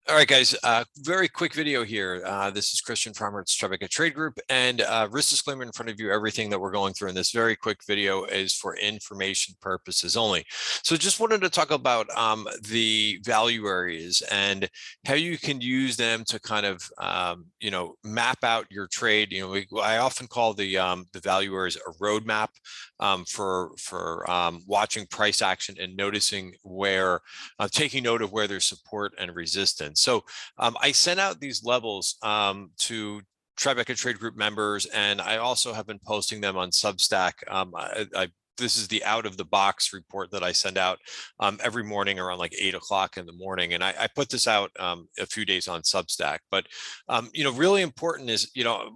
All right, guys, very quick video here. This is Christian from Tribeca Trade Group, and risk disclaimer in front of you. Everything that we're going through in this very quick video is for information purposes only. So just wanted to talk about the value areas and how you can use them to kind of, map out your trade. I often call the value areas a roadmap for watching price action and noticing where, taking note of where there's support and resistance. So I sent out these levels to Tribeca Trade Group members, and I also have been posting them on Substack. This is the out of the box report that I send out every morning around like 8 o'clock in the morning. And I put this out a few days on Substack, but really important is,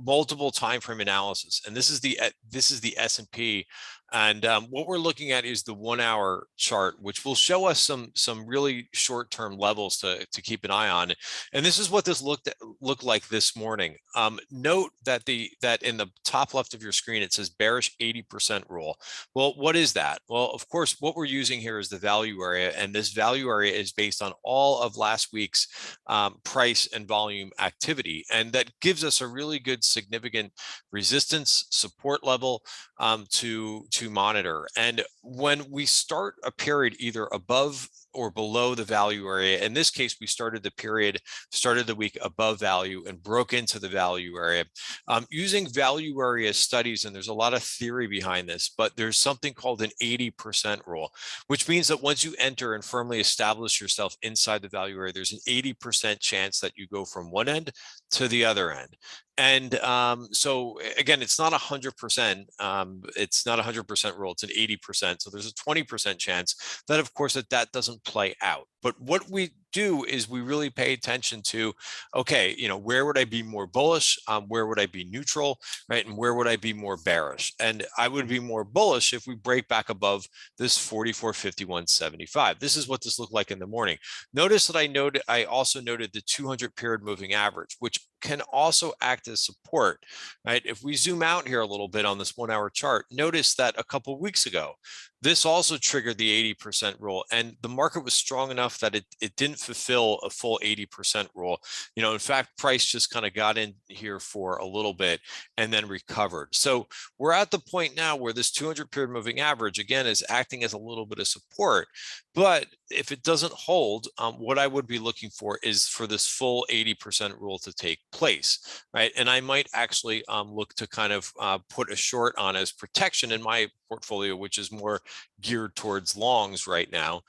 multiple time frame analysis. And this is the S&P. And what we're looking at is the 1 hour chart, which will show us some really short-term levels to keep an eye on. And this is what this looked like this morning. Note that in the top left of your screen, it says bearish 80% rule. Well, what is that? Well, of course, what we're using here is the value area, and this value area is based on all of last week's price and volume activity. And that gives us a really good significant resistance support level to monitor. And when we start a period either above or below the value area, in this case, we started the week above value and broke into the value area. Using value area studies, and there's a lot of theory behind this, but there's something called an 80% rule, which means that once you enter and firmly establish yourself inside the value area, there's an 80% chance that you go from one end to the other end. And so again, it's not 100%. It's not 100% rule. It's an 80%. So there's a 20% chance that, of course, that doesn't play out. But what we do is we really pay attention to, okay, where would I be more bullish? Where would I be neutral, right? And where would I be more bearish? And I would be more bullish if we break back above this 44.51.75. This is what this looked like in the morning. Notice that I also noted the 200 period moving average, which can also act as support, right? If we zoom out here a little bit on this 1 hour chart, notice that a couple of weeks ago, this also triggered the 80% rule, and the market was strong enough that it didn't fulfill a full 80% rule. In fact, price just kind of got in here for a little bit and then recovered. So we're at the point now where this 200 period moving average, again, is acting as a little bit of support. But if it doesn't hold, what I would be looking for is for this full 80% rule to take place, right? And I might actually look to kind of put a short on as protection in my portfolio, which is more geared towards longs right now,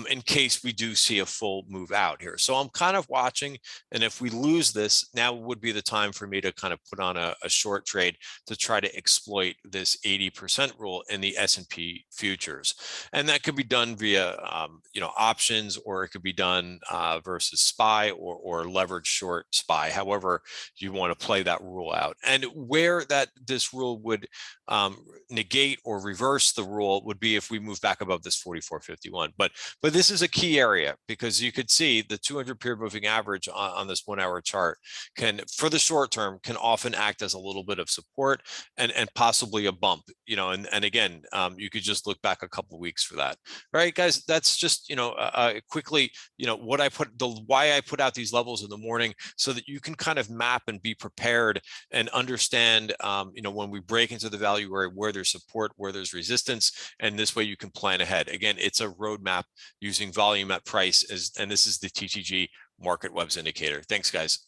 in case we do see a full move out here. So I'm kind of watching, and if we lose this, now would be the time for me to kind of put on a short trade to try to exploit this 80% rule in the S&P futures. And that could be done via options, or it could be done versus SPY or leverage short SPY, however you want to play that rule out. And where this rule would negate or reverse the rule would be if we move back above this 44.51. But this is a key area, because you could see the 200 period moving average on this 1 hour chart for the short term, can often act as a little bit of support and possibly a bump, and again, you could just look back a couple of weeks for that. All right, guys, that's just, quickly, why I put out these levels in the morning, so that you can kind of map and be prepared and understand, when we break into the value area, where there's support, where there's resistance, and this way you can plan ahead. Again, it's a roadmap using volume at price, and this is the TTG MarketWebs Indicator. Thanks, guys.